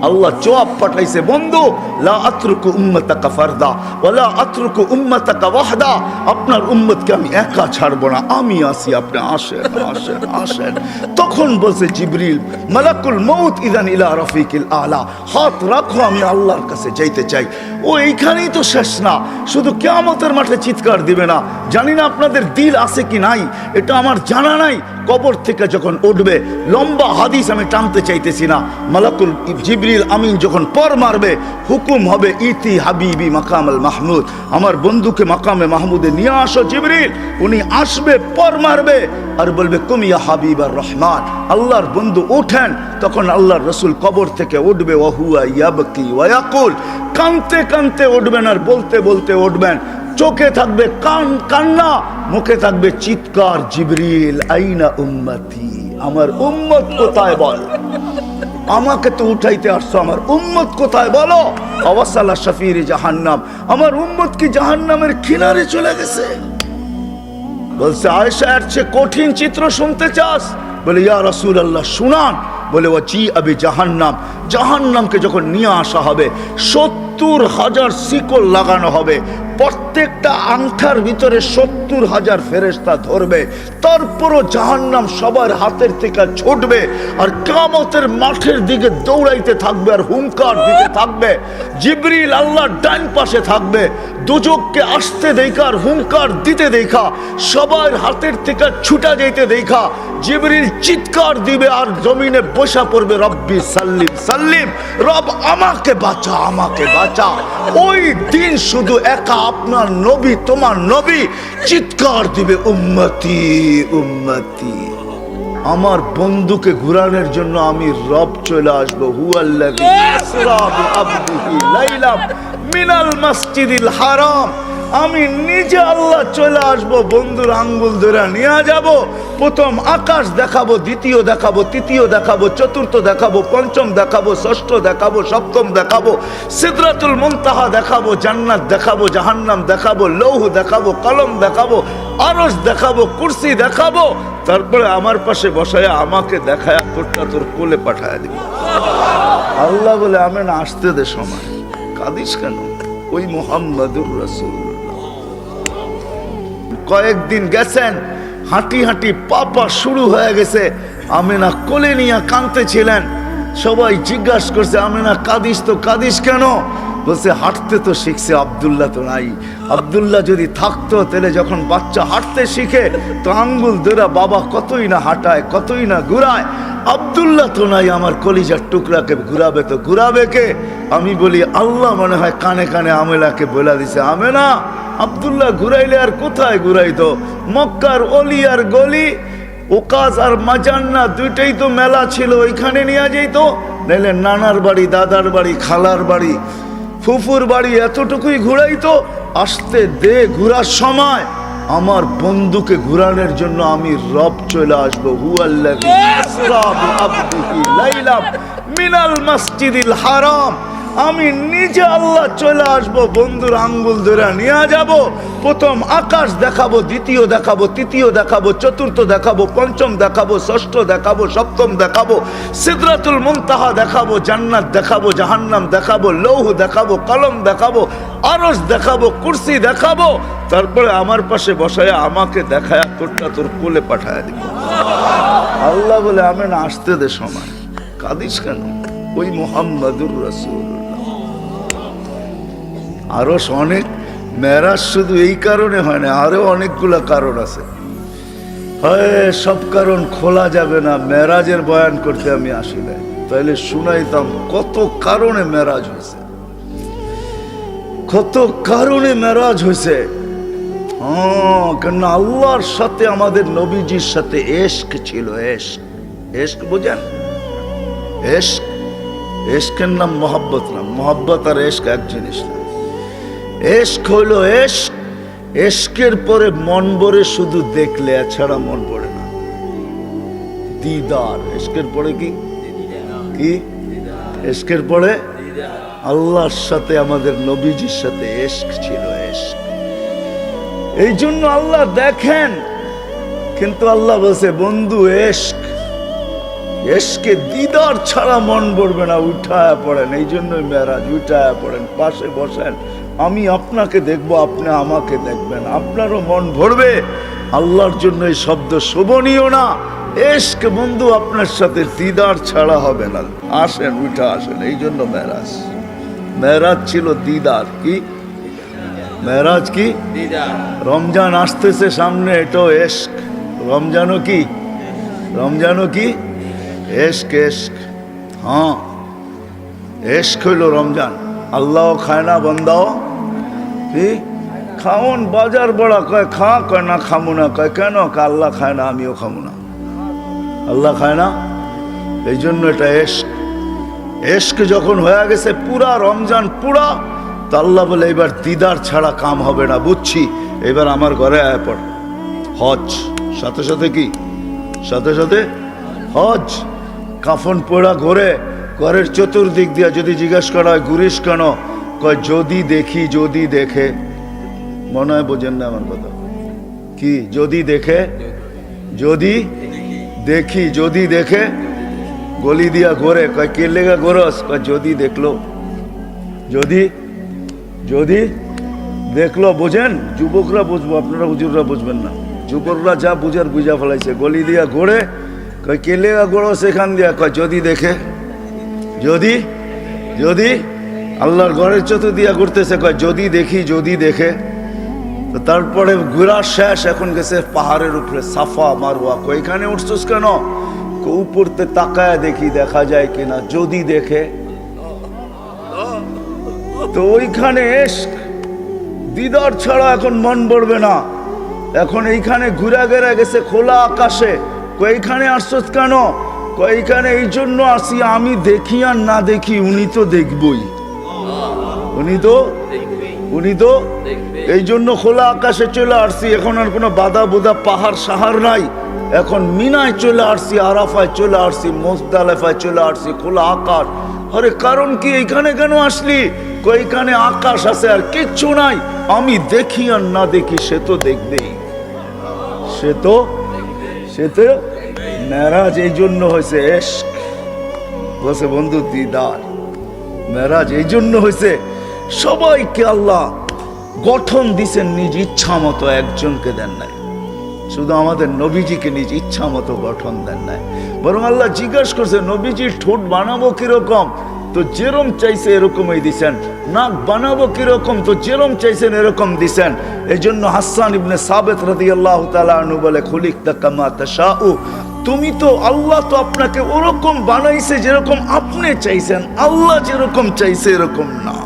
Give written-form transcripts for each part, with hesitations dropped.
আল্লাহ জবাব পাঠাইছে, বন্ধু লা আতরুকু উম্মাতাকা ফারদা ওয়ালা আতরুকু উম্মাতাকা ওয়াহদা, আপনার উম্মতকে আমি একা ছাড়বো না, আমি আসি, আপনি আসেন আসেন আসেন। তখন বলছে জিবরিল, মালাকুল মউত ইযান ইলা রাফিকিল আলা, হাত রাখো, আমি আল্লাহর কাছে যাইতে চাই। ও এইখানেই তো শেষ না, শুধু কিয়ামতের মাঠে চিৎকার দিবে না। জানি না আপনাদের দিল আছে কি নাই, এটা আমার জানা নাই। কবর থেকে যখন উঠবে, লম্বা হাদিস আমি টানতে চাইতেছি না, মালাকুল জিবরিল আমিন যখন পর মারবে, হুকুম হবে ইতি হাবিবি মাকামাল মাহমুদ, আমার বন্ধুকে মাকামে মাহমুদে নিয়ে আসো জিবরিল। উনি আসবে, পর মারবে আর বলবে কুমিয়া হাবিব আর রহমান, আল্লাহর বন্ধু ওঠেন। তখন আল্লাহর রসুল কবর থেকে উঠবে, ওয়াহুয়া ইয়াবকি ওয়ায়াকুল, কানতে কানতে উঠবেন আর বলতে বলতে উঠবেন। চোখে থাকবে কান্না, মুখে থাকবে চিৎকার, জিবরিল আইনা উম্মতি, আমার উম্মত কোথায় বল, আমাকে তো উঠাইতে আসছো, আমার উম্মত কোথায় বলো। আওয়াসালা শাফির জাহান্নাম, আমার উম্মত কি জাহান্নামের কিনারে চলে গেছে। বলছে আয়েশা, এর চেয়ে কঠিন চিত্র শুনতে চাস? বলে ইয়া রাসূলুল্লাহ শুনান। বলে ওয়াজি আবি জাহান্নাম, জাহান্নামকে যখন নিয়ে আসা হবে, 70,000 শিকল লাগানো হবে, প্রত্যেকটা আংটার ভিতরে 70,000 ফেরেশতা ধরবে, তারপরও জাহান্নাম সবার হাতের থেকে ছুটবে আর কিয়ামতের মাঠের দিকে দৌড়াইতে থাকবে আর হুঙ্কার দিতে থাকবে। জিবরিল আল্লাহর ডান পাশে থাকবে, দুজককে আসতে দেখা আর হুঙ্কার দিতে দেখা, সবার হাতের থেকে ছুটা যেতে দেখা জিবরিল চিৎকার দিবে আর জমিনে বসা পড়বে, রব্বি সাল্লিম সাল্লিম, রব আমাকে বাঁচা, আমাকে বাঁচা। ওই দিন শুধু একা আপনার নবী, তোমার নবী চিৎকার দিবে, উম্মতি উম্মতি, আমার বন্ধুকে ঘুরানোর জন্য আমি রব চলে আসবো। হুয়াল্লাযী ইসরা বিআবদিহি লাইলাম মিনাল মসজিদিল হারাম, আমি নিজে আল্লাহ চলে আসবো, বন্ধুর আঙ্গুল ধরে নিয়ে যাব। প্রথম আকাশ দেখাবো, দ্বিতীয় দেখাবো, তৃতীয় দেখাবো, চতুর্থ দেখাবো, পঞ্চম দেখাবো, ষষ্ঠ দেখাবো, সপ্তম দেখাবো, সিদরাতুল মুনতাহা দেখাবো, জান্নাত দেখাবো, জাহান্নাম দেখাবো, লৌহ দেখাবো, কলম দেখাবো, আরশ দেখাবো, কুরসি দেখাবো। তারপরে আমার পাশে বসায় আমাকে দেখায় তোরটা তোর কোলে পাঠায় দিবে। আল্লাহ বলে আমি না আসতে দে সময়, কাঁদিস কেন? ওই মুহাম্মাদুর রাসূলুল্লাহ কয়েকদিন গেছেন, হাঁটি হাঁটি পাপা শুরু হয়ে গেছে, আমিনা কোলে নিয়ে কাঁদতেছিলেন। সবাই জিজ্ঞাসা করছে, আমিনা কাঁদিস তো, কাঁদিস কেন? বলছে হাঁটতে তো শিখছে, আব্দুল্লাহ তো নাই। আব্দুল্লাহ যদি থাকতো তাহলে যখন বাচ্চা হাঁটতে শিখে তো আঙ্গুল ধরে বাবা কতই না হাঁটায়, কতই না ঘুরায়। আব্দুল্লাহ তো নাই, আমার কলিজার টুকরাকে ঘুরাবে তো ঘুরাবে কে? আমি বলি আল্লাহ মনে হয় কানে কানে আমেলাকে বলে দিছে, আমেনা আব্দুল্লাহ ঘুরাইলে আর কোথায় ঘুরাইতো? মক্কার অলি আর গলি, ওকাজ আর মাজান্না দুইটাই তো মেলা ছিল, ওইখানে নিয়ে যেত। নাইলে নানার বাড়ি, দাদার বাড়ি, খালার বাড়ি, ফুফুর বাড়ি, এতটুকুই ঘুরাইতো। আসতে দে, ঘুরার সময় আমার বন্ধুকে ঘুরানোর জন্য আমি রব চলে আসবো। হুয়াল্লাযী ইসরা বিআবদিহি লাইলাম মিনাল মসজিদিল হারাম, আমি নিজে আল্লাহ চলে আসবো, বন্ধুর আঙ্গুল ধরে নিয়ে যাব। প্রথম আকাশ দেখাবো, দ্বিতীয় দেখাবো, তৃতীয় দেখাবো, চতুর্থ দেখাবো, পঞ্চম দেখাবো, ষষ্ঠ দেখাবো, সপ্তম দেখাবো, সিদরাতুল মুনতাহা দেখাবো, জান্নাত দেখাবো, জাহান্নাম দেখাবো, লৌহ দেখাবো, কলম দেখাবো, আরশ দেখাবো, কুরসি দেখাবো। তারপরে আমার পাশে বসায় আমাকে দেখায় তোরটা তোর কোলে পাঠায় দিব। আল্লাহ বলে আমি না আসতে দে সময়, কাঁদিস কেন? ওই মুহাম্মাদুর রাসূলুল্লাহ। আরো অনেক মেরাজ শুধু এই কারণে হয় না, আরো অনেকগুলা কারণ আছে। হয় সব কারণ খোলা যাবে না, মেরাজের বয়ান করতে আমি আসি নাই, তাইলে শুনাইতাম কত কারণে মেরাজ হয়েছে, কত কারণে মেরাজ হয়েছে। কেন আল্লাহর সাথে আমাদের নবীজির সাথে এশক ছিল। এশক, এশক বোঝেন? এশক, এশকের নাম মোহাব্বত না, মোহাব্বত আর এশক এক জিনিস না। এশক হইলো এশক, এশকের পরে মন ভরে শুধু দেখলে, এছাড়া মন ভরে না। দিদার, এশকের পরে কি কি? এশকের পরে আল্লাহর সাথে আমাদের নবীজির সাথে এশক ছিল, এশক। এই জন্য আল্লাহ দেখেন, কিন্তু আল্লাহ বলছে বন্ধু এশক, এশকে দিদার ছাড়া মন ভরবে না, উঠায়া পড়েন। এই জন্যই মেরাজ, উঠায়া পড়েন, পাশে বসেন, আমি আপনাকে দেখবো, আপনি আমাকে দেখবেন, আপনারও মন ভরবে। আল্লাহর জন্য এই শব্দ শোভনীয় না। এশক বন্ধু আপনার সাথে দিদার ছাড়া হবে না। আসেন, উঠা আসেন। এই জন্য মেরাজ, মেরাজ ছিল দিদার। কি মেরাজ? কি রমজান আসতেছে সামনে, এটাও এশক। রমজানও কি? রমজানও কি? এশক। এশক, হ্যাঁ, এশক হইল রমজান। আল্লাহ খায় না, বন্দাও কি খাওন। বাজার বড়া কয় খা, কয় না খামু না। কয় কেন? আল্লাহ খায় না, আমিও খামু না। আল্লাহ খায় না, এই জন্য এটা এশক। এশক যখন হয়ে গেছে পুরা রমজান পুরা, তো আল্লাহ বলে এবার দিদার ছাড়া কাম হবে না, বুঝছি, এবার আমার ঘরে আয় পড়। হজ সাথে সাথে কি? সাথে সাথে হজ। কাফন পোড়া ঘরে, ঘরের চতুর্দিক দিয়া যদি জিজ্ঞাসা করা হয় ঘুরিস কেন? কয় যদি দেখি, যদি দেখে। মনে হয় বোঝেন না আমার কথা। কি যদি দেখে? যদি দেখি, যদি দেখে গলি দিয়া ঘোরে। কয় কে লেগা ঘোরস? কয় যদি দেখলো। যদি যদি দেখলো। বোঝেন? যুবকরা বুঝবো, আপনারা হুজুররা বুঝবেন না। যুবকরা যা বুঝার বুঝা ফেলাইছে। গলি দিয়া ঘোরে, কয় কে লেগা ঘোরো সেখান দিয়া? কয় যদি দেখে। যদি যদি আল্লাহর ঘরের চতুর দিয়া ঘুরতেছে, কয় যদি দেখি, যদি দেখে। তো তারপরে ঘোরা শেষ, এখন গেছে পাহাড়ের উপরে, সাফা মারওয়া। কয় এখানে উঠছস কেন? উপরতে তাকায় দেখি দেখা যায় কিনা, যদি দেখে। তো ওইখানে এশক দিদার ছাড়া এখন মন ভরবে না। এখন এইখানে ঘুরা গেরা গেছে খোলা আকাশে। কয়খানে আসছস কেন? কয়খানে এই জন্য আসি, আমি দেখি আর না দেখি উনি তো দেখবই, উনি তো এই জন্য খোলা আকাশে চলে আসছি। এখন আর কোনো বাধা বোধা পাহাড় সাহার নাই। এখন মিনায় চলে আসছি, আরাফায় চলে আসছি, মুজদালিফায় চলে আসছি, খোলা আকাশ। আরে কারণ কি? এইখানে কেন আসলি? কইখানে আকাশ আছে আর কিচ্ছু নাই। আমি দেখি আর না দেখি সে তো দেখবেই, সে তো মেরাজ এই জন্য হয়েছে এশক। বসে বন্ধু দিদার। মেরাজ এই জন্য হয়েছে, সবাইকে আল্লাহ গঠন দিছেন নিজ ইচ্ছা মতো, একজনকে দেন নাই। শুধু আমাদের নবীজিকে নিজ ইচ্ছা মতো গঠন দেন নাই, বরং আল্লাহ জিজ্ঞাসা করছে নবীজির ঠোঁট বানাবো কিরকম? তো যেরকম চাইছে এরকমই দিছেন। নাক বানাবো কিরকম? তো যেরকম চাইছেন এরকম দিছেন। এই জন্য হাসান ইবনে সাবিত রাদিয়াল্লাহু তাআলা আনহু বলে খুলিকতা কামা তাশাউ, তুমি তো, আল্লাহ তো আপনাকে ওরকম বানাইছে যেরকম আপনি চাইছেন, আল্লাহ যেরকম চাইছে এরকম না।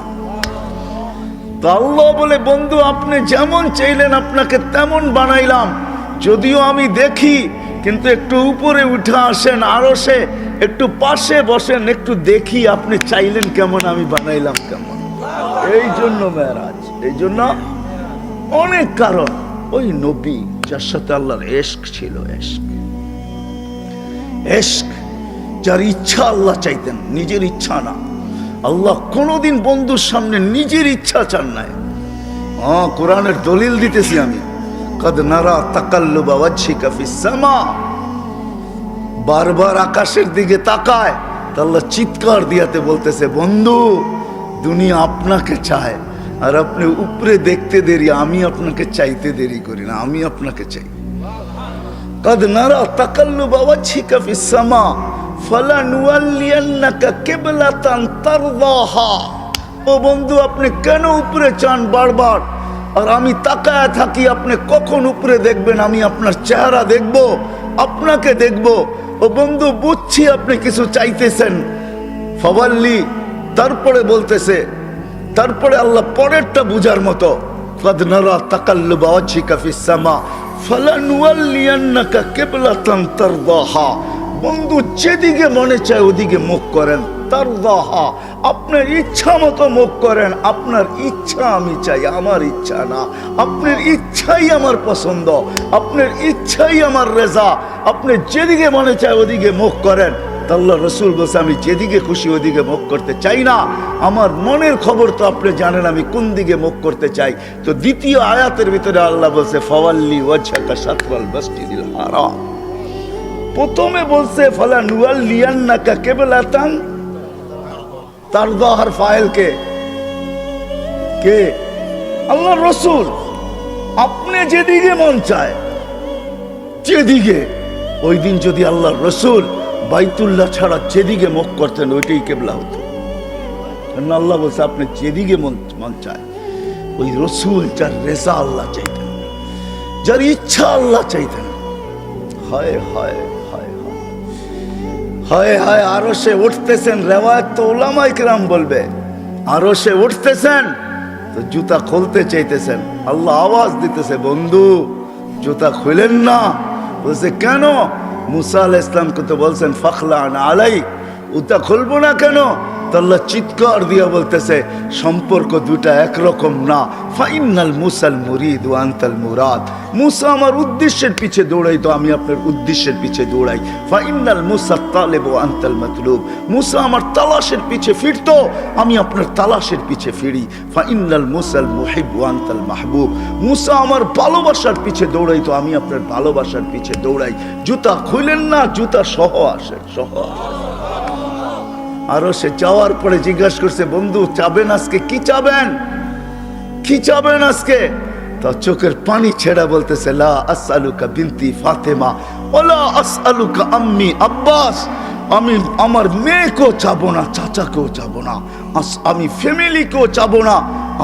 তো আল্লাহ বলে বন্ধু আপনি যেমন চাইলেন আপনাকে তেমন বানাইলাম, যদিও আমি দেখি, কিন্তু একটু উপরে উঠে আসেন, আরশে একটু পাশে বসেন, একটু দেখি আপনি চাইলেন কেমন, আমি বানাইলাম কেমন। এই জন্য মেরাজ, এই জন্য অনেক কারণ। ওই নবী যার সাথে আল্লাহর এশক ছিল, এশক, এশক, যার ইচ্ছা আল্লাহ চাইতেন, নিজের ইচ্ছা না। আল্লাহ কোনোদিন বন্ধুর সামনে নিজের ইচ্ছা চান নাই। কোরআনের দলিল দিতেছি আমি। কদ নারা তাকাল্লুবা ওয়াজহিকা ফিস সামা, বারবার আকাশের দিকে তাকায়। আল্লাহ চিৎকার দিয়াতে বলতেছে বন্ধু দুনিয়া আপনাকে চায়, আর আপনি উপরে দেখতে দেরি, আমি আপনাকে চাইতে দেরি করি না, আমি আপনাকে চাই। কদ নারা তাকাল্লুবা ওয়াজহিকা ফিস সামা ফালানুওয়াল্লিয়ান্নাকা কিবলাতান তারদাহা। ও বন্ধু আপনি কেন উপরে চান বারবার, আর আমি তাকায় থাকি আপনি কখন উপরে দেখবেন, আমি আপনার চেহারা দেখব, আপনাকে দেখব। ও বন্ধু বুঝছি আপনি কিছু চাইতেছেন, ফাওয়াল্লি, তারপরে বলতেছে, তারপরে আল্লাহ পরেরটা বুঝার মতো, কদ নারা তাকাল্লুবা ওয়াজহিকা ফিস সামা ফালানুওয়াল্লিয়ান্নাকা কিবলাতান তারদাহা। বন্ধু যেদিকে মনে চায় ওদিকে মুখ করেন, তারদাহা, আপনার ইচ্ছা মতো মুখ করেন। আপনার ইচ্ছা আমি চাই, আমার ইচ্ছা না। আপনার ইচ্ছাই আমার পছন্দ, আপনার ইচ্ছাই আমার রেজা। আপনি যেদিকে মনে চায় ওদিকে মুখ করেন। আল্লাহ রসুল বলছে আমি যেদিকে খুশি ওদিকে মুখ করতে চাই না, আমার মনের খবর তো আপনি জানেন আমি কোন দিকে মুখ করতে চাই। তো দ্বিতীয় আয়াতের ভিতরে আল্লাহ বলছে ফাওয়াল্লি ওয়াজহাকা শাতরাল মাসজিদিল হারাম। প্রথমে বলছে ফালা নুয়াল্লিয়ান্নাকা কিবলাতান তারদাহার ফাইল কে আল্লাহর রাসূল। আপনি যেদিকে মন চায় যেদিকে, ওই দিন যদি আল্লাহর রাসূল বাইতুল্লাহ ছাড়া যেদিকে মুখ করতেন ওইটাই কিবলা হতো। কারণ আল্লাহ বলছে আপনি যেদিকে মন চায়, ওই রাসূল যার রেজা আল্লাহ চাইতেন, যার ইচ্ছা আল্লাহ চাইতেন। হায় হায় হায় হায় হায়, আরো সে উঠতেছেন। রেওয়ায়াত তো উলামায়ে কেরাম বলবে আরো সে উঠতেছেন তো জুতা খুলতে চাইতেছেন। আল্লাহ আওয়াজ দিতেছে, বন্ধু জুতা খুলেন না। বলছে কেন? মুসা আলাইহিস সালামকে তো বলছেন ফাখলান আলাই, জুতা খুলবো না কেন? তো আল্লাহ চিৎকার দিয়া বলতেছে সম্পর্ক দুটা একরকম না। ফাইনাল মুসাল মুরিদ ওয়া আনতাল মুরাদ। মুসা আমার উদ্দেশ্যের পিছে দৌড়াইতো, আমি আপনার উদ্দেশ্যের পিছে দৌড়াই। ফাইনাল মুসা তালেব ওয়া আনতাল মাতলুব। মুসা আমার তালাশের পিছে ফিরতো, আমি আপনার তালাশের পিছে ফিরি। ফাইনাল মুসাল মুহিব ওয়া আনতাল মাহবুব। মুসা আমার ভালোবাসার পিছে দৌড়াইতো, আমি আপনার ভালোবাসার পিছে দৌড়াই। জুতা খুলেন না, জুতা সহ আসেন, সহ আসেন। আরো সে যাওয়ার পরে জিজ্ঞাসা করছে, বন্ধু চাবেন আজকে? কি চাবেন, কি চাবেন আজকে? তো চোখের পানি ছেড়া বলতেছে লা আসআলুকা বিনতি ফাতেমা ওয়ালা আসআলুকা আম্মি আব্বাস। আমি আমার মেয়েকেও চাবো না, চাচাকেও চাবো না, আমি ফ্যামিলিকেও চাবো না,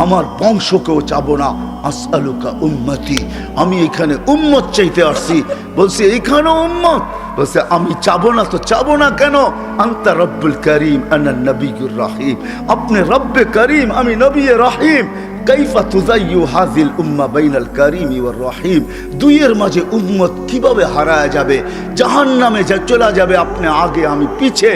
আমার বংশকেও চাবো না। আসআলুকা উম্মতি, আমি এখানে উম্মত চাইতে আসছি। বলছে এইখানেও উম্মত? বলছে আমি চাবো না তো চাবো না কেন? আনতা রব্বুল করিম আনা নবিয়ুর রহিম। আপনি রব্বে করিম, আমি নবী রহিম। কাইফা তুযায়্যু হাযিল উম্মাহ বাইনাল কারীমি ওয়ার রহিম। দুইয়ের মাঝে উম্মত কিভাবে হারায় যাবে, জাহান্নামে চলে যাবে। আপনি আগে, আমি পিছে,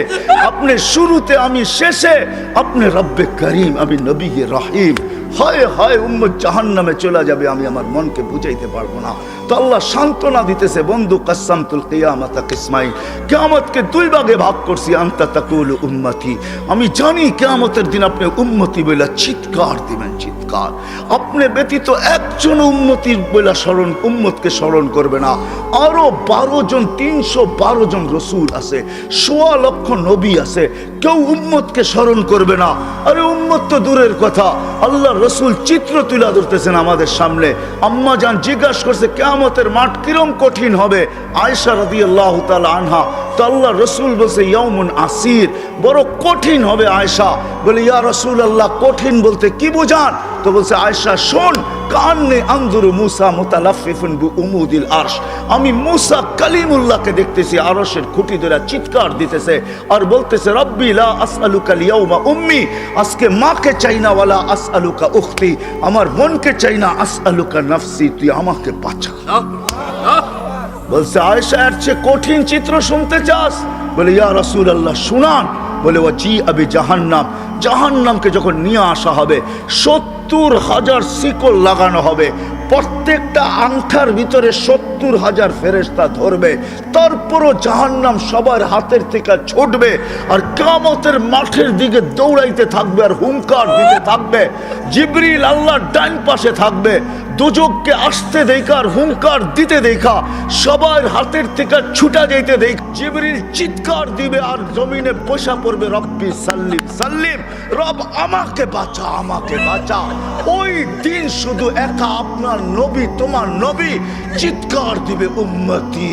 আপনি শুরুতে, আমি শেষে। আপনি রব্বে করিম, আমি নবী রহিম। হায় হায়, উম্মত জাহান্নামে চলে যাবে, আমি আমার মনকে বুঝাইতে পারবো না। তো আল্লাহ সান্ত্বনা দিতেছে, বন্ধু কাসসামতুল কিয়ামাতা কিসমাইন। কিয়ামতকে দুই ভাগে ভাগ করছি। আনতা তাকুলু উম্মতি, আমি জানি কিয়ামতের দিন আপনি উম্মতি বলে চিৎকার দিবেন, চিৎকার। আপনি ব্যতীত একজন উম্মতির বলে উম্মতকে স্মরণ করবে না। আরো 12 জন, 312 জন রসুল আছে, 1.25 লক্ষ নবী আছে, কেউ উম্মতকে স্মরণ করবে না। আরে উম্মত তো দূরের কথা, আল্লাহ রসুল চিত্র তুলে ধরতেছেন আমাদের সামনে। আম্মা জান জিজ্ঞাসা করছে কিয়ামতের মাঠ কিরম কঠিন হবে। আয়েশা রাদিয়াল্লাহু তাআলা আনহা, তো আল্লাহ রসুল বলছে ইয়াউমুন আসির, বড় কঠিন হবে। আয়েশা বলে ইয়া রাসূলুল্লাহ, কঠিন বলতে কি বোঝান? তো বলছে আয়েশা শোন, কান্নে আনজুরু মুসা মুতালাফফিফুন বিউমুদিল আরশ। আমি মুসা কালিমুল্লাহকে দেখতেছি আরশের খুঁটি ধরে চিৎকার দিতেছে আর বলতেছে রব্বি লা আসআলুকা লিয়াউমা উম্মি, আজকে মাকে চাই না, ওয়ালা আসআলুকা উখতি, আমার বোনকে চাই না, আসআলুকা নাফসি, তুই আমাকে বাঁচা। বলছে আয়েশা এর চেয়ে কঠিন চিত্র শুনতে চাস? বলে ইয়া রাসূলুল্লাহ শুনান। বলে ওয়াজি আবি জাহান্নাম, জাহান্নামকে যখন নিয়ে আসা হবে 70,000 শিকল লাগানো হবে, প্রত্যেকটা আংটার ভিতরে 70,000 ফেরেশতা ধরবে। তারপরও জাহান্নাম সবার হাতের থেকে ছুটবে আর কিয়ামতের মাঠের দিকে দৌড়াইতে থাকবে আর হুঙ্কার দিতে থাকবে। জিবরিল আল্লাহর ডান পাশে থাকবে, দুজককে আসতে দেখা আর হুঙ্কার দিতে দেখা সবার হাতের থেকে ছুটা যেতে দেখ। জিবরিল চিৎকার দিবে আর জমিনে বসা পড়বে রব্বি সাল্লিম সাল্লিম, রব আমাকে বাঁচা, আমাকে বাঁচা। ওই দিন শুধু একা আপনার নবী, তোমার নবী চিৎকার দিবে উম্মতি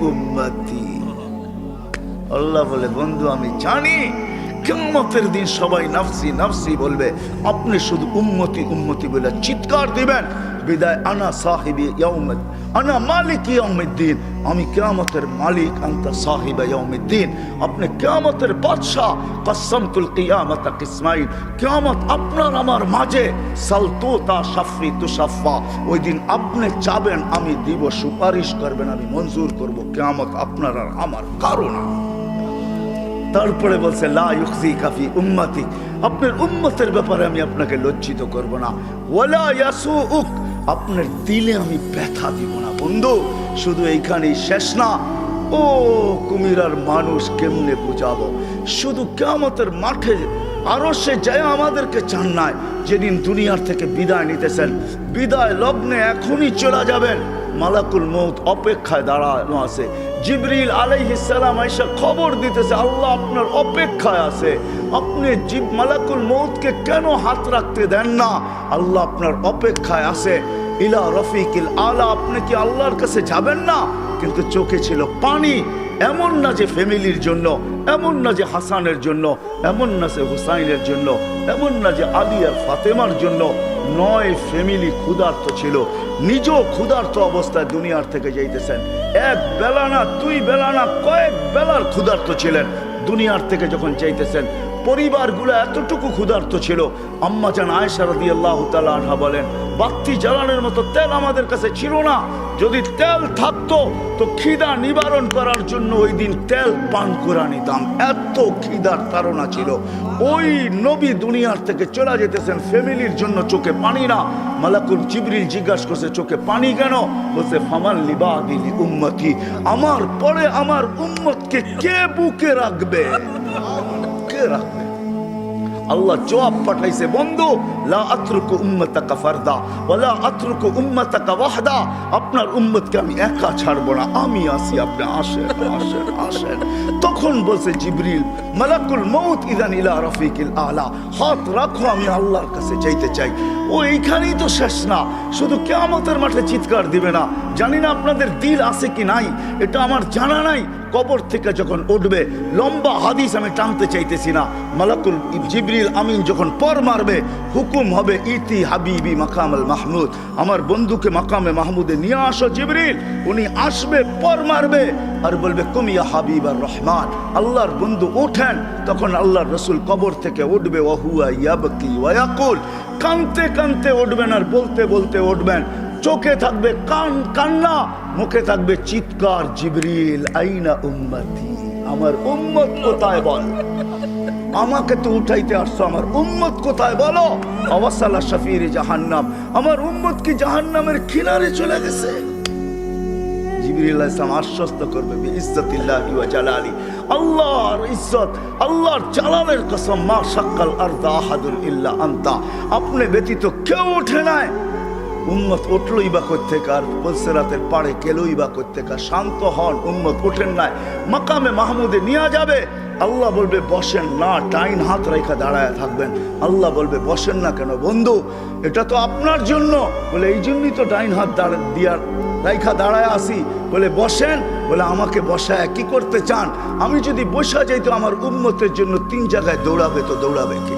উম্মতি। আল্লাহ বলে বন্ধু আমি জানি কিয়ামতের দিন সবাই নাফসি নাফসি বলবে, আপনি শুধু উম্মতি উম্মতি বলে চিৎকার দিবেন। বিদায় আনা সাহিবি ইয়াউমিদ, আনা মালিক ইয়াউমিদ্দিন, আমি কিয়ামতের মালিক, আনতা সাহিবা ইয়াউমিদ্দিন, আপনি কিয়ামতের বাদশা। কাসসামতুল কিয়ামাতা কিসমাইন, কিয়ামত আপনার আমার মাঝে। সালতুতা শাফি তুশাফা, ওই দিন আপনি চাবেন আমি দিব, সুপারিশ করবেন আমি মঞ্জুর করব। কিয়ামত আপনার আর আমার কারো না। তারপরে বলছে লা ইউখজিকা ফি উম্মতি, আপনার উম্মতের ব্যাপারে আমি আপনাকে লজ্জিত করব না। ওয়ালা ইয়াসুউক, আপনার দিলে আমি ব্যথা দিব না। বন্ধু শুধু এইখানেই শেষ না। ও কুমিরার মানুষ কেমনে বুঝাবো? শুধু কিয়ামতের মাঠে আরো সে যায় আমাদেরকে চান নাই, যেদিন দুনিয়ার থেকে বিদায় নিতেছেন, বিদায় লগ্নে এখনই চলে যাবেন। মালাকুল মউত অপেক্ষায় দাঁড়ানো আছে, জিবরিল আলাইহিস সালাম আয়েশা খবর দিতেছে আল্লাহ আপনার অপেক্ষায় আছে, আপনি মালাকুল মউতকে কেন হাত রাখতে দেন না? আল্লাহ আপনার অপেক্ষায় আছে। ইলা রফিকিল আলা, আপনি কি আল্লাহর কাছে যাবেন না? কিন্তু চোখে ছিল পানি। এমন না যে ফ্যামিলির জন্য, এমন না যে হাসানের জন্য, এমন না যে হুসাইনের জন্য, এমন না যে আলী আর ফাতেমার জন্য। 9 ফ্যামিলি ক্ষুধার্ত ছিল, নিজেও ক্ষুধার্ত অবস্থায় দুনিয়ার থেকে যাইতেছেন। 1 বেলা না 2 বেলা না, কয়েক বেলার ক্ষুধার্ত ছিলেন। দুনিয়ার থেকে যখন যাইতেছেন পরিবারগুলো এতটুকু ক্ষুধার্ত ছিল। আম্মা জান আয়েশা রাদিয়াল্লাহু তাআলা আনহা বলেন, বাতি জ্বালানোর মতো তেল আমাদের কাছে ছিল না। যদি তেল থাকতো তো খিদা নিবারণ করার জন্য ওই দিন তেল পান করে নিতাম। এত খিদার তাড়না ছিল। ওই নবী দুনিয়ার থেকে চলে যেতেছেন, ফ্যামিলির জন্য চোখে পানি না। মালাকুল জিবরিল জিজ্ঞাসা করছে চোখে পানি কেন? বলছে ফামান লিবাদি উম্মতি, আমার পরে আমার উম্মতকে কে বুকে রাখবে? কে রাখবে? আল্লাহ জবাব পাঠাইছে, বন্ধু লা আতরুকু উম্মাতাকা ফারদা ওয়ালা আতরুকু উম্মাতাকা ওয়াহদা, আপনার উম্মতকে আমি একা ছাড়বো না, আমি আছি, আপনি আসেন আসেন আসেন। তখন বলছে জিবরিল মালাকুল মউত ইদান ইলা রফিকিল আলা, হাত রাখো, আমি আল্লাহর কাছে যাইতে চাই। ও এইখানেই তো শেষ না, শুধু কিয়ামতের মাঠে চিৎকার দিবে না। জানি না আপনাদের দিল আছে কি নাই, এটা আমার জানা নাই। কবর থেকে যখন উঠবে, লম্বা হাদিস আমি টানতে চাইতেছি না, মালাকুল জিবরিল আমিন যখন পর মারবে, হুকুম হবে ইতি হাবিবি মাকামুল মাহমুদ, আমার বন্ধুকে মাকামে মাহমুদে নিয়ে আসো জিবরিল। উনি আসবে, পর মারবে আর বলবে কুমিয়া হাবিব আর রহমান, আল্লাহর বন্ধু ওঠেন। তখন আল্লাহর রসুল কবর থেকে উঠবে, ওয়াহুয়া ইয়াবকি ওয়া ইয়াকুল, কানতে কানতে উঠবেন আর বলতে বলতে উঠবেন। চোখে থাকবে কান্না, মুখে থাকবে চিৎকার, জিবরিল আইনা উম্মতি, আমার উম্মত কোথায় বল? আমাকে তো উঠাইতে আসছো, আমার উম্মত কোথায় বলো? আওয়াসালা শাফির জাহান্নাম, আমার উম্মত কি জাহান্নামের কিনারে চলে গেছে? জিবরিল আলাইহিস সালাম আশ্বস্ত করবে বিইজ্জাতিল্লাহি ওয়া জালালি, আল্লাহর ইজ্জত, আল্লাহর জালালের কসম, মা শাক্কাল আরদা আহাদুন ইল্লা আনতা, আপনি ব্যতীত কেউ ওঠে নাই। উম্মত উঠলই বা কোত্থেকে? আর পুলসিরাতের পাড়ে গেলই বা কোত্থেকে? শান্ত হন, উম্মত ওঠেন নাই, মাকামে মাহমুদে নিয়ে যাবে। আল্লাহ বলবে বসেন না, ডাইন হাত রেখা দাঁড়ায় থাকবেন। আল্লাহ বলবে বসেন না কেন? বন্ধু এটা তো আপনার জন্য। বলে এই জন্যই তো ডাইন হাত দিয়ার রেখা দাঁড়ায় আসি। বলে বসেন। বলে আমাকে বসায় কি করতে চান? আমি যদি বসা যাইতো আমার উম্মতের জন্য 3 জায়গায় দৌড়াবে, তো দৌড়াবে কি?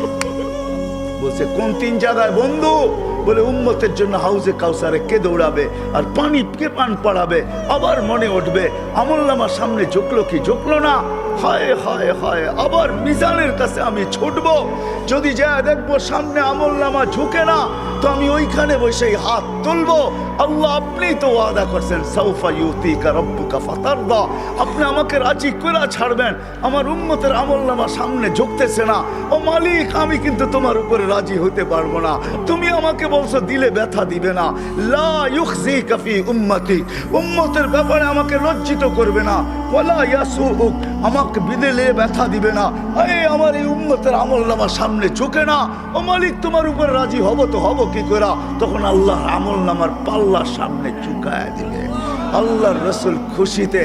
বলছে কোন 3 জায়গায় বন্ধু? বলে উম্মতের জন্য হাউজে কাউসারে কে দৌড়াবে আর পানি কে পান পড়াবে? আবার মনে উঠবে আমলনামার সামনে ঝুঁকলো কি ঝুঁকলো না, হায় হায় হায়, আবার মিজানের কাছে আমি ছুটবো, যদি যা দেখবো সামনে আমলনামা ঝুঁকে না, তো আমি ওইখানে বসে হাত তুলবো। আল্লাহ আপনি তো ওয়াদা করছেন সাউফা ইউতিকা রাব্বুকা ফাতারদা, আপনি আমাকে রাজি করে ছাড়বেন। আমার উম্মতের আমলনামা সামনে ঝুঁকতেছে না, ও মালিক আমি কিন্তু তোমার উপরে রাজি হতে পারবো না। তুমি আমাকে বলছো দিলে ব্যথা দিবে না, লা ইউখজিকা ফি উম্মতি, উম্মতের ব্যাপারে আমাকে লজ্জিত করবে না, ওয়ালা ইয়াসুউক, আমাকে বিদেলে ব্যথা দিবে না। আমার এই উম্মতের আমলনামা সামনে ঝুঁকে না, ও মালিক তোমার উপরে রাজি হব তো হব কি করে? তখন আল্লাহর আমলনামার পাল্লার সামনে ঝুঁকায় দিবে। আল্লাহর রসুল খুশিতে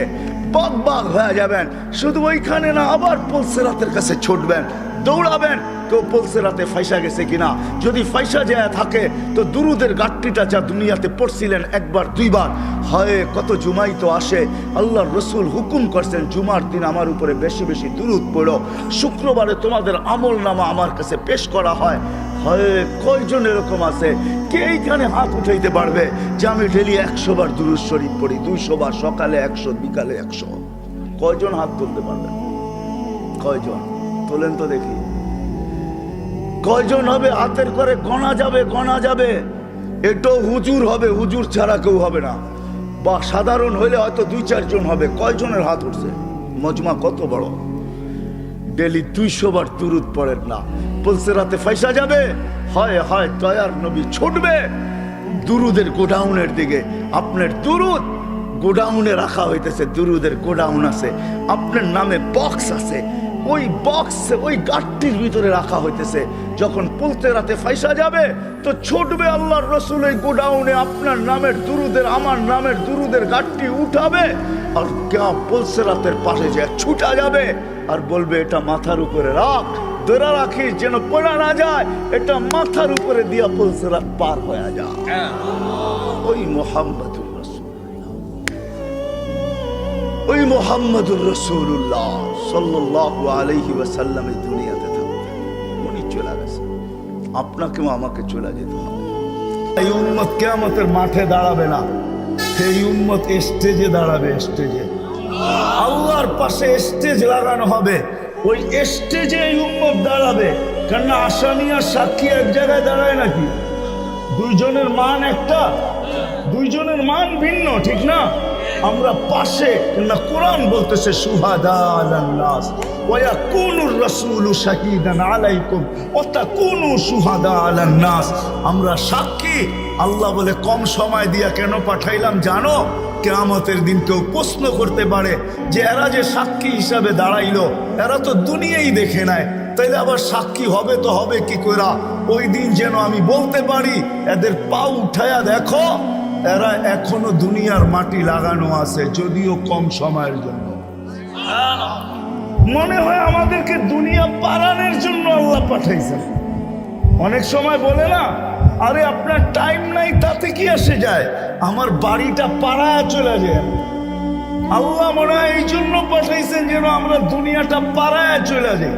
বাগ হয়ে যাবেন। শুধু ওইখানে না, আবার পুলসিরাতের কাছে ছুটবেন, দৌড়াবেন। কেউ পুলসিরাতে ফাইসা গেছে কিনা, যদি ফাইসা যায় থাকে তো দুরুদের গাট্টিটা যা দুনিয়াতে পড়ছিলেন 1বার 2বার, হয় কত জুমাই তো আসে। আল্লাহর রসুল হুকুম করছেন জুমার দিন আমার উপরে বেশি বেশি দুরুদ পড়ো, শুক্রবারে তোমাদের আমলনামা আমার কাছে পেশ করা হয়। হয় কয়জন এরকম আছে কে এইখানে হাত উঠাইতে পারবে যে আমি ডেলি 100 বার দুরুদ শরীফ পড়ি, 200 বার, সকালে 100, বিকালে 100? কয়জন হাত তুলতে পারবেন? কয়জন তোলেন তো দেখি? কয়জন হবে? হাতের করে গণা যাবে, গণা যাবে। এটাও হুজুর হবে, হুজুর ছাড়া কেউ হবে না, বা সাধারণ হইলে হয়তো 2-4 জন হবে। কয়জনের হাত উঠছে? মজমা কত বড়! ডেলি 200 বার দুরুদ পড়েন না, পুলসিরাতে ফাইসা যাবে। হয় হয় তয়ার নবী ছুটবে দুরুদের গোডাউনের দিকে। আপনার দুরুদ গোডাউনে রাখা হইতেছে, দুরুদের গোডাউন আছে, আপনার নামে বক্স আছে, ওই বক্সে ওই গাঠটির ভিতরে রাখা হইতেছে। যখন পুলতে রাতে ফাইসা যাবে তো ছুটবে আল্লাহর রসুল এই গোডাউনে, আপনার নামের দুরুদের আমার নামের দুরুদের গাঠটি উঠাবে আর কেয়া পুলসে রাতের পাশে যে ছুটা যাবে আর বলবে এটা মাথার উপরে রাখ, ধরে রাখিস যেন পড়া না যায়, এটা মাথার উপরে দিয়া পুলসে রাত পার হয়ে যায়। ওই মুহাম্মদুর রাসূলুল্লাহ, ওই মুহাম্মদুর রাসূলুল্লাহ সাল্লাল্লাহু আলাইহি ওয়াসাল্লাম এই দুনিয়াতে থাকতেন, উনি চলে গেছে, আপনাকেও আমাকে চলে যেতে হবে। এই উম্মত কিয়ামতের মাঠে দাঁড়াবে না, এই উম্মত স্টেজে দাঁড়াবে, স্টেজে আল্লাহর পাশে স্টেজ লাগানো হবে, ওই স্টেজে এই উম্মত দাঁড়াবে। কেননা আসামি আর সাক্ষী এক জায়গায় দাঁড়ায় নাকি? দুইজনের মান একটা, দুইজনের মান ভিন্ন, ঠিক না? আমরা পাশে, না কোরআন বলতেছে শুহাদা আলান নাস ওয়া ইয়াকুনুর রাসূলু শাহীদান আলাইকুম ওয়া তাকুনু শুহাদা আলান নাস। আমরা সাক্ষী। আল্লাহ বলে কম সময় দিয়া কেন পাঠাইলাম জানো? কিয়ামতের দিন কেউ প্রশ্ন করতে পারে যে এরা যে সাক্ষী হিসাবে দাঁড়াইলো, এরা তো দুনিয়াই দেখে নেয়, তাইলে আবার সাক্ষী হবে তো হবে কি কইরা? ওই দিন যেন আমি বলতে পারি এদের পা উঠায়া দেখো, এরা এখনো দুনিয়ার মাটি লাগানো আছে, যদিও কম সময়ের জন্য। মনে হয় আমাদেরকে দুনিয়া পারানোর জন্য আল্লাহ পাঠাইছেন। অনেক সময় বলে না, আরে আপনার টাইম নাই, তাতে কি আসে যায়, আমার বাড়িটা পাড়ায় চলে যায়। আল্লাহ মনে হয় এই জন্য পাঠাইছেন যেন আমরা দুনিয়াটা পাড়ায় চলে যাই।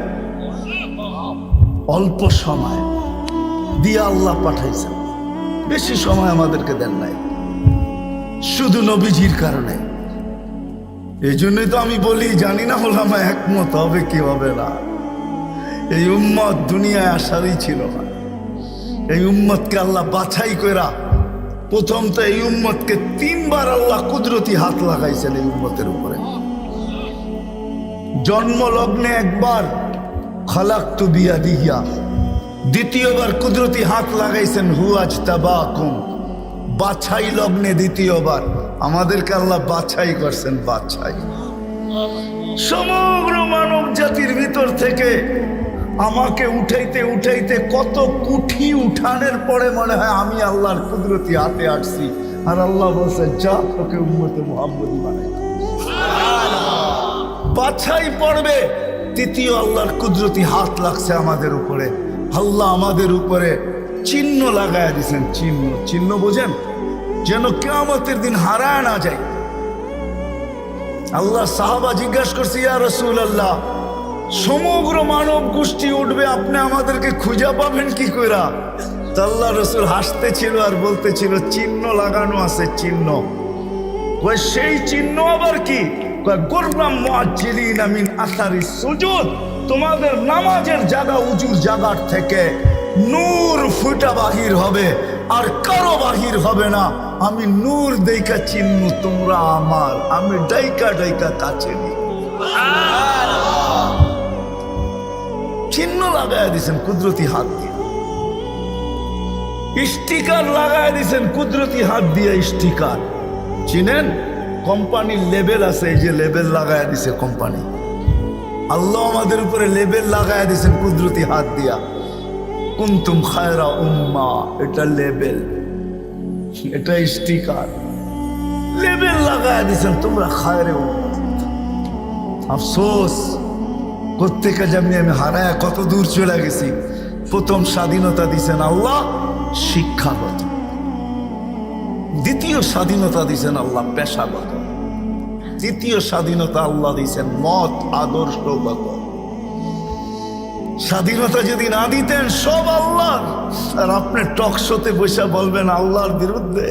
অল্প সময় দিয়ে আল্লাহ পাঠাইছেন, বেশি সময় আমাদেরকে দেন নাই, শুধু নবীজির কারণে। এই জন্যই তো আমি বলি, জানি না ওলামা একমত হবে কি হবে না। এই উম্মত দুনিয়ায় আসারই ছিল না, এই উম্মতকে আল্লাহ বাছাই কইরা প্রথম তো এই উম্মতকে 3 বার আল্লাহ কুদরতি হাত লাগাইছেন এই উম্মতের উপরে। জন্ম লগ্নে একবার খালাকতু বিয়াদিহিয়া, দ্বিতীয়বার কুদরতি হাত লাগাইছেন হুয়াজতাবাকুম, বাছাই লগ্নে দ্বিতীয়বার আমাদেরকে আল্লাহ বাছাই করছেন, বাছাই। সমগ্র মানব জাতির ভিতর থেকে আমাকে উঠাইতে উঠাইতে কত কুঠি উঠানের পরে মনে হয় আমি আল্লাহর কুদরতি হাতে আসছি, আর আল্লাহ বলছে যা তোকে উম্মতে মুহাম্মদী বানাই। বাছাই পড়বে, তৃতীয় আল্লাহর কুদরতি হাত লাগছে আমাদের উপরে। আল্লাহ আমাদের উপরে চিহ্ন লাগায় দিয়েছেন, চিহ্ন। চিহ্ন বোঝেন? যেন কিয়ামতের দিন হারায় না যায়। আল্লাহ সাহাবা জিজ্ঞাসা করছে, ইয়া রাসূলুল্লাহ, সমগ্র মানব গোষ্ঠী উঠবে, আপনি আমাদেরকে খুঁজে পাবেন কি কইরা? তো আল্লাহ রাসূল হাসতেছিল আর বলতেছিল, চিহ্ন লাগানো আছে, চিহ্ন। কই সেই চিহ্ন আবার কি? কয় গুররাম মুআজ্জিলিনা মিন আসারিস সুজুদ, তোমাদের নামাজের জায়গা উজুর জায়গার থেকে নূর ফুটা বাহির হবে, আর কারো বাহির হবে না। আমি নূর দেইকা চিহ্ন, তোমরা আমার, আমি ডাইকা ডাইকা কাছে নি। চিহ্ন লাগায় দিয়েছেন কুদরতি হাত দিয়ে, স্টিকার লাগায় দিয়েছেন কুদরতি হাত দিয়ে। স্টিকার চিনেন? কোম্পানির লেবেল আছে, এই যে লেবেল লাগায় দিছে কোম্পানি। আল্লাহ আমাদের উপরে লেবেল লাগায় দিয়েছেন কুদরতি হাত দিয়া, কুনতুম খায়রা উম্মাহ। এটা লেবেল, এটা স্টিকার, লেবেল লাগায় দিয়েছেন তোমরা খায়রে উম্মাহ। আফসোস কোত্থেকে যেমনি আমি হারায় কত দূর চলে গেছি। প্রথম স্বাধীনতা দিছেন আল্লাহ শিক্ষাগত, দ্বিতীয় স্বাধীনতা দিছেন আল্লাহ পেশাগত, তৃতীয় স্বাধীনতা আল্লাহ দিছেন মত আদর্শগত। স্বাধীনতা যদি না দিতেন সব আল্লাহর, আর আপনি টক শোতে বসে বলবেন আল্লাহর বিরুদ্ধে,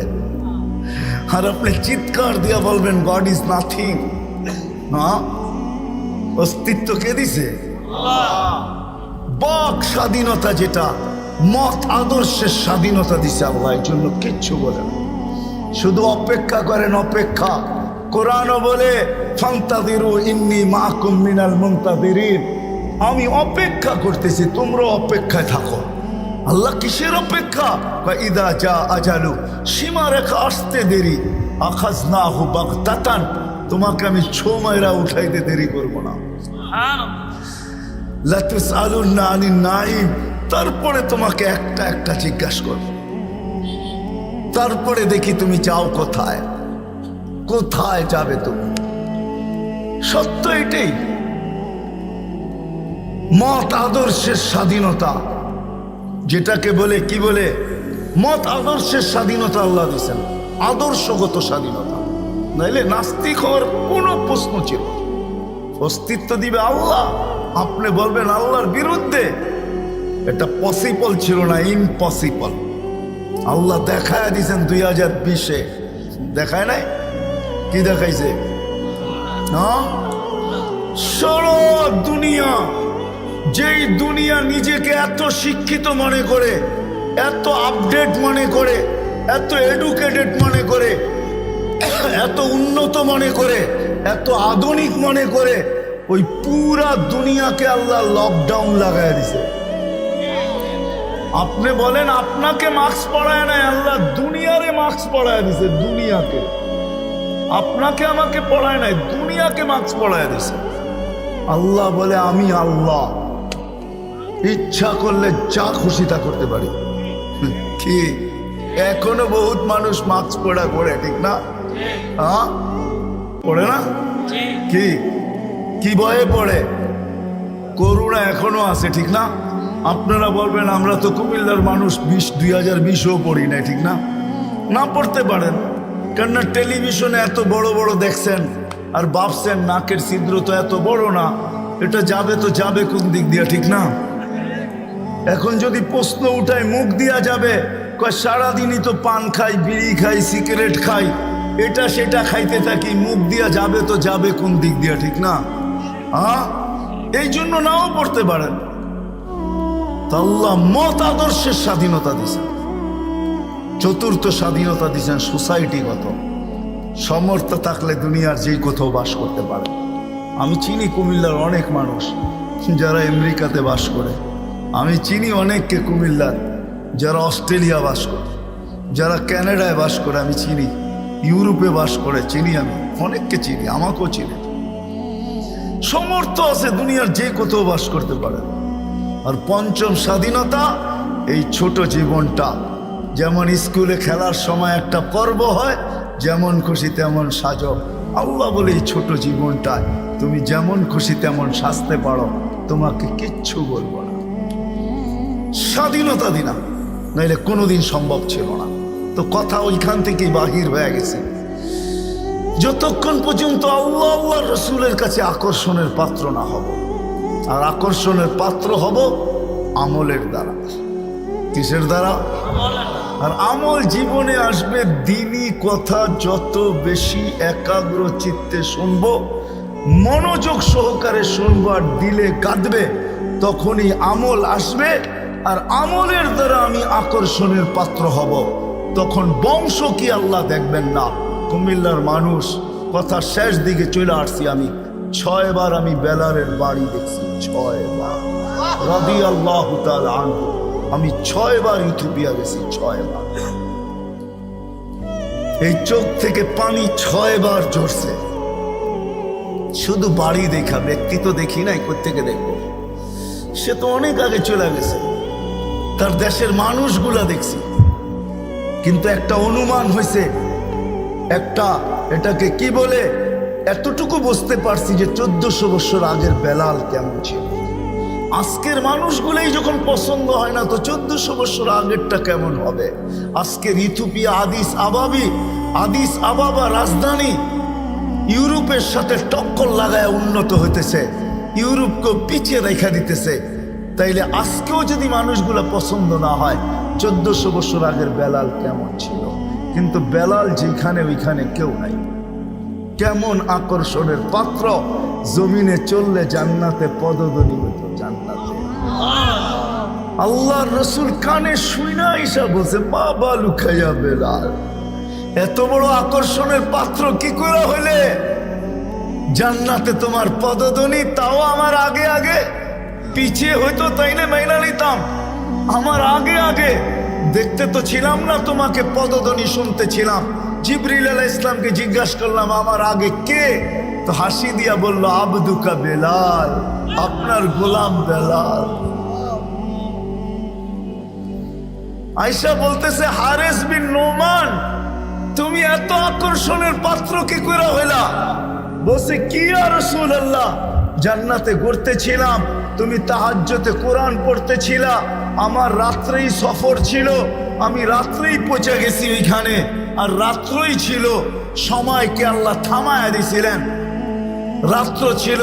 আর আপনি চিৎকার দিয়ে বলবেন গড ইজ নাথিং। না, অস্তিত্ব কে দিছে? বাক স্বাধীনতা, যেটা মত আদর্শের স্বাধীনতা দিছে আল্লাহ, এর জন্য কিচ্ছু বলে না, শুধু অপেক্ষা করেন, অপেক্ষা। কোরআনও বলে ফান্তাযিরু ইন্নী মাআকুম মিনাল মুনতাযিরিন, আমি অপেক্ষা করতেছি, তোমরা অপেক্ষায় থাকো। আল্লাহ কিসের অপেক্ষা? ইদা জা আজালু, সীমারেখা আসতে দেরি, আখাযনাহু বাগতাতান, তোমাকে আমি ছো মাইরা উঠাইতে দেরি করব না। লা তুসআলুন্না আনিন নাঈম, তারপরে তোমাকে একটা একটা জিজ্ঞাসা করব, তারপরে দেখি তুমি যাও কোথায়, কোথায় যাবে তুমি। সত্য এটাই। মত আদর্শের স্বাধীনতা, যেটাকে বলে কি বলে, মত আদর্শের স্বাধীনতা আল্লাহ দিয়েছেন, আদর্শগত স্বাধীনতা। নাইলে নাস্তিক হওয়ার কোনো প্রশ্ন ছিল না। অস্তিত্ব দিবে আল্লাহ, আপনি বলবেন আল্লাহর বিরুদ্ধে, এটা পসিবল ছিল না, ইম্পসিবল। আল্লাহ দেখায় দিয়েছেন 2020-এ, দেখায় নাই? কি দেখাইছে? হ্যাঁ, সারা দুনিয়া, যেই দুনিয়া নিজেকে এত শিক্ষিত মনে করে, এত আপডেট মনে করে, এত এডুকেটেড মনে করে, এত উন্নত মনে করে, এত আধুনিক মনে করে, ওই পুরা দুনিয়াকে আল্লাহ লকডাউন লাগায় দিছে। আপনি বলেন আপনাকে মাস্ক পরায় নাই, আল্লাহ দুনিয়ারে মাস্ক পরায় দিছে, দুনিয়াকে। আপনাকে আমাকে পড়ায় নাই, দুনিয়াকে মাস্ক পরায় দিছে। আল্লাহ বলে আমি আল্লাহ, ইচ্ছা করলে যা খুশি তা করতে পারি। কি এখনো বহুত মানুষ মাস্ক পড়া করে, ঠিক না? হ্যাঁ, পড়ে না? কি কি ভয়ে পড়ে? করোনা এখনো আছে, ঠিক না? আপনারা বলবেন আমরা তো কুমিল্লার মানুষ, 2020-ও পড়ি না, ঠিক না? না পড়তে পারেন, কেননা টেলিভিশনে এত বড় বড় দেখছেন আর ভাবছেন নাকের ছিদ্র তো এত বড় না, এটা যাবে তো যাবে কোন দিক দিয়া, ঠিক না? এখন যদি প্রশ্ন উঠায় মুখ দিয়া যাবে, সারাদিনই তো পান খাই, বিড়ি খাই, সিগারেট খাই, এটা সেটা খাইতে থাকি, মুখ দিয়া যাবে তো যাবে কোন দিক দিয়া, ঠিক না? হ্যাঁ, এই জন্য নাও পড়তে পারেন। আল্লাহ মত আদর্শের স্বাধীনতা দিয়েছেন। চতুর্থ স্বাধীনতা দিয়েছেন সোসাইটিগত। সমর্থ থাকলে দুনিয়ার যেই কোথাও বাস করতে পারে। আমি চিনি কুমিল্লার অনেক মানুষ যারা আমেরিকাতে বাস করে, আমি চিনি অনেককে কুমিল্লার যারা অস্ট্রেলিয়া বাস করে, যারা কানাডায় বাস করে, আমি চিনি ইউরোপে বাস করে, চিনি আমি অনেককে চিনি, আমাকেও চিনি। সমর্থ আছে, দুনিয়ার যে কোথাও বাস করতে পারে। আর পঞ্চম স্বাধীনতা, এই ছোট জীবনটা, যেমন স্কুলে খেলার সময় একটা পর্ব হয়, যেমন খুশি তেমন সাজো। আল্লাহ বলে এই ছোট জীবনটায় তুমি যেমন খুশি তেমন সাজতে পারো, তোমাকে কিচ্ছু বলবো না। স্বাধীনতা দিলাম, নাইলে কোনোদিন সম্ভব ছিল না। তো কথা ওইখান থেকেই বাহির হয়ে গেছে। যতক্ষণ পর্যন্ত আল্লাহ আল্লাহ রসুলের কাছে আকর্ষণের পাত্র না হব, আর আকর্ষণের পাত্র হব আমলের দ্বারা। কিসের দ্বারা? আর আমল জীবনে আসবে দ্বীনি কথা যত বেশি একাগ্র চিত্তে শুনবো, মনোযোগ সহকারে শুনবো আর দিলে কাঁদবে, তখনই আমল আসবে। আর আমলের দ্বারা আমি আকর্ষণের পাত্র হব। তখন বংশ কি আল্লাহ দেখবেন না। কুমিল্লার মানুষ, কথা শেষ দিকে চলে আসছি আমি, 6 বার আমি বেলালের বাড়ি দেখছি, 6 বার রাদিয়াল্লাহু তাআলা আনহু। আমি 6 বার ইথিওপিয়া গেছি, 6 বার। এই চোখ থেকে পানি 6 বার ঝরছে, শুধু বাড়ি দেখা, ব্যক্তি তো দেখি নাই, কোত্থেকে দেখবো? সে তো অনেক আগে চলে গেছে, তার দেশের মানুষগুলা দেখছি। কিন্তু একটা অনুমান হয়েছে, একটা এটাকে কি বলে, এতটুকু বুঝতে পারছি যে 1400 বছর আগের বেলাল কেমন ছিল। আজকের মানুষগুলোই যখন পছন্দ হয় না, তো 1400 বছর আগেরটা কেমন হবে? আজকের ইথিওপিয়া আদিস আবাবা রাজধানী ইউরোপের সাথে টক্কর লাগায় উন্নত হইতেছে, ইউরোপকে পিছিয়ে রেখা দিতেছে। তাইলে আজকেও যদি মানুষগুলো পছন্দ না হয়, 1400 বছর আগের বেলাল কেমন ছিল? কিন্তু বেলাল যেখানে ওইখানে কেউ নাই। কেমন আকর্ষণের পাত্র, জমিনে চললে জান্নাতে পদধ্বনি হতো, জান্নাতে। আল্লাহর রসুল কানে শুইনা ঈশা বলছে, বাবা লুকাইয়া বেলাল, এত বড় আকর্ষণের পাত্র কি করে হইলে? জান্নাতে তোমার পদধ্বনি, তাও আমার আগে আগে। পিছিয়ে হইতো তাইলে মাইনা নিতাম, আমার আগে আগে। দেখতে তো ছিলাম না, তোমাকে পদধ্বনি শুনতে ছিলাম। জিবরিল আলাইহিস সালামকে জিজ্ঞাসা করলাম আমার আগে কে? তো হাসি দিয়া বলল, আবদুকা বেলাল। আপনার গোলাম বেলাল। আয়েশা বলতেছে, হারেস বিন নোমান, তুমি এত আকর্ষণের পাত্র কি করে হইলা? বলছে, কি ইয়া রাসূলুল্লাহ, জান্নাতে ঘুরতেছিলাম, তুমি তাহাজ্জুদে কোরআন পড়তেছিলা, আমার রাত্রেই সফর ছিল, আমি রাত্রেই পৌঁছে গেছি ওইখানে, আর রাত্রই ছিল, সময়কে আল্লাহ থামায়া দিয়েছিলেন, রাত্র ছিল,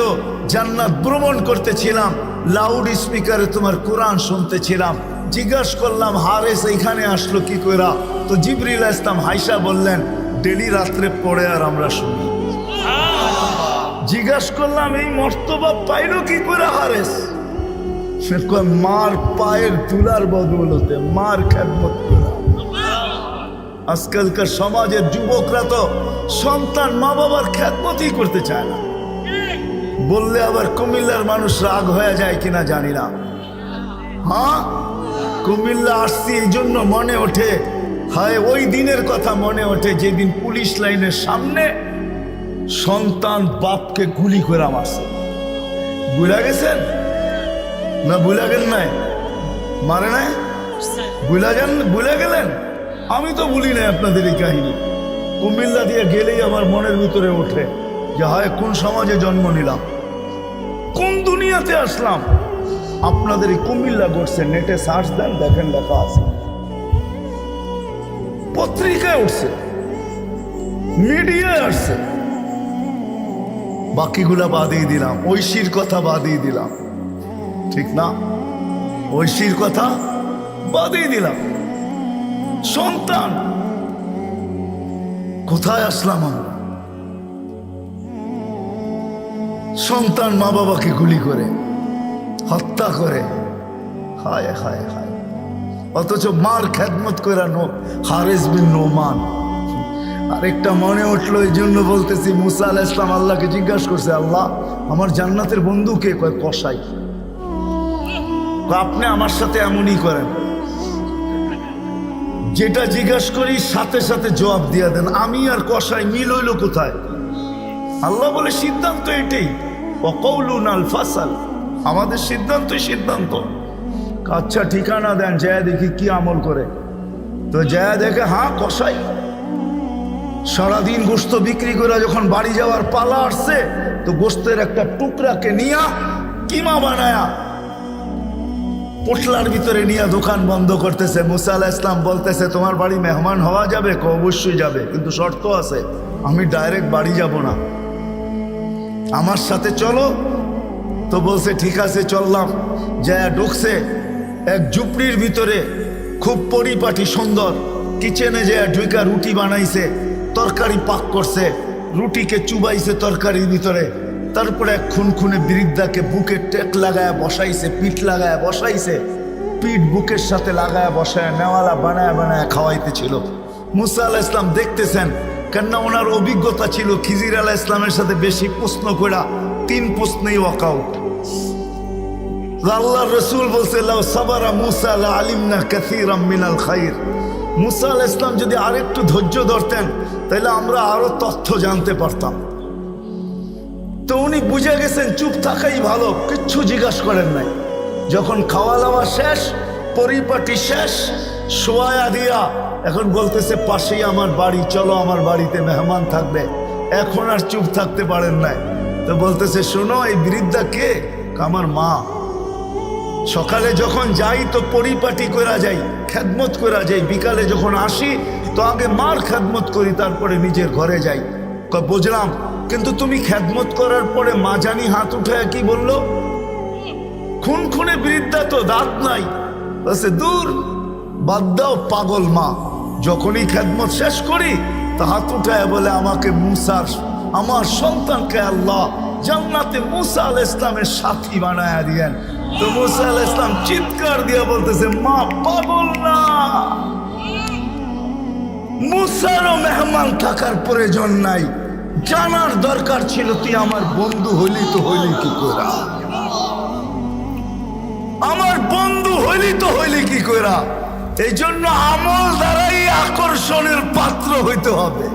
জান্নাত ভ্রমণ করতেছিলাম, লাউড স্পিকারে তোমার কোরআন শুনতেছিলাম। জিজ্ঞাসা করলাম, হারেস এইখানে আসলো কি কইরা? তো জিবরিল ইসলাম হাইসা বললেন, ডেলি রাত্রে পড়ে আর আমরা শুনি। জিজ্ঞাসা করলাম, এই মর্তবা পাইলো কি করে হারেস? মার পায়ের তুলার বদৌলতে, মার খেদমত করা। আজকালকার সমাজের যুবকরা তো সন্তান মা বাবার খেদমতই করতে চায় না। বললে আবার কুমিল্লার মানুষ রাগ হয়ে যায় কিনা জানি না। হ্যাঁ, কুমিল্লা আসছি এই জন্য মনে ওঠে, হায় ওই দিনের কথা মনে ওঠে যেদিন পুলিশ লাইনের সামনে সন্তান বাপকে গুলি করে মারছে। বুঝা গেছেন না? বুঝা গেল নাই? মারে নাই? বুঝা গেলেন? আমি তো ভুলি নাই আপনাদের এই কাহিনী। কুমিল্লা দিয়ে গেলেই আমার মনের ভিতরে ওঠে যে হায় কোন সমাজে জন্ম নিলাম, কোন দুনিয়াতে আসলাম। আপনাদের এই কুমিল্লা ঘটছে, নেটে সার্চ দেন, দেখেন লেখা আছে, পত্রিকায় উঠছে, মিডিয়ায় আসছে। বাকিগুলা বাদিয়ে দিলাম, ঐশীর কথা বাদিয়ে দিলাম, ঠিক না? ঐশীর কথা বাদিয়ে দিলাম। সন্তান, কোথায় আসলাম আমরা? সন্তান মা বাবাকে গুলি করে হত্যা করে, হায় হায় হায়, অথচ মার খেদমত করে হারেস বিন নোমান। আরেকটা মনে উঠলো, এই জন্য বলতেছি, মুসা আলাইহিস সালাম আল্লাহকে জিজ্ঞাসা করছে, আল্লাহ আমার জান্নাতের বন্ধু কে? কয় কসাই। আপনি আমার সাথে এমনই করেন, যেটা জিজ্ঞাসা করি সাথে সাথে জবাব দিয়া দেন। আমি আর কসাই মিল হইল কোথায়? আল্লাহ বলে সিদ্ধান্ত এটাই, ওয়াকাউলুন আল ফাসাল, আমাদের সিদ্ধান্তই সিদ্ধান্ত। আচ্ছা ঠিকানা দেন, যায় দেখি কি আমল করে। তো যায় দেখে, হ্যাঁ কসাই। সারাদিন গোস্ত বিক্রি করে যখন বাড়ি যাওয়ার পালা আসছে, তো গোস্তের একটা টুকরাকে নিয়া কিমা বানায়া পোটলার ভিতরে নিয়ে দোকান বন্ধ করতেছে। মুসা আলাইহিস সালাম বলতেছে, তোমার বাড়ি মেহমান হওয়া যাবে? অবশ্যই যাবে, কিন্তু শর্ত আছে, আমি ডাইরেক্ট বাড়ি যাব না, আমার সাথে চলো। তো বলছে ঠিক আছে চললাম। যায় ঢুকছে এক ঝুপড়ির ভিতরে, খুব পরিপাটি সুন্দর। কিচেনে যায় ঢুকা রুটি বানাইছে, তরকারি পাক করছে, রুটিকে চুবাইছে তরকারির ভিতরে। তারপরে এক খুনখুনে বৃদ্ধাকে বুকে টেক লাগায় বসাইছে, পিঠ লাগায় বসাইছে, পিঠ বুকের সাথে লাগায় বসায় নেওয়ালা বানায় বানায় খাওয়াইতেছিল। মুসা আলাইহিস সালাম দেখতেছেন, কেননা ওনার অভিজ্ঞতা ছিল খিজির আলাইহিস সালামের সাথে বেশি প্রশ্ন করা, 3 প্রশ্নেই ওয়াকআউট। আল্লাহর রাসূল বলছে, লাউ সাবারা মুসা লা আলিমনা কাসীরাম মিনাল খায়র। মুসা আলাইহিস সালাম যদি আরেকটু ধৈর্য ধরতেন, তাহলে আমরা আরো তথ্য জানতে পারতাম। তো উনি বুঝে গেছেন চুপ থাকাই ভালো, কিচ্ছু জিজ্ঞাসা করেন নাই। যখন খাওয়া দাওয়া শেষ, পরিপাটি শেষ, শোয়া দিয়া এখন বলতেছে, পাশেই আমার বাড়ি, চলো আমার বাড়িতে মেহমান থাকবে। এখন আর চুপ থাকতে পারেন নাই। তো বলতেছে, শোনো এই বৃদ্ধা কে? আমার মা। সকালে যখন যাই তো পরিপাটি করা যাই, খেদমত করা যাই, বিকালে যখন আসি তো আগে মার খেদমত করি, তারপরে নিজের ঘরে যাই। বুঝলাম, কিন্তু তুমি খেদমত করার পরে মা জানি হাত উঠায় কি বললো? খুনখুনে বৃদ্ধা, তো দাঁত নাই। বলছে, দূর বাদ দাও পাগল মা। যখনই খেদমত শেষ করি তা হাত উঠায় বলে, আমাকে মুসার, আমার সন্তানকে আল্লাহ জান্নাতে মুসা আলাইহিস সালামের সাথী বানায়া দিয়েন। তো মুসা আলাইহিস সালাম চিৎকার দিয়ে বলতেছে, মা পাগল না, মুসারও মেহমান থাকার প্রয়োজন নাই, জানার দরকার ছিল তুই আমার বন্ধু হইলি, তো হইলি কি কইরা? আমার বন্ধু হইলি তো হইলি কি কইরা? এই জন্য আমল দ্বারাই আকর্ষণের পাত্র হইতে হবে।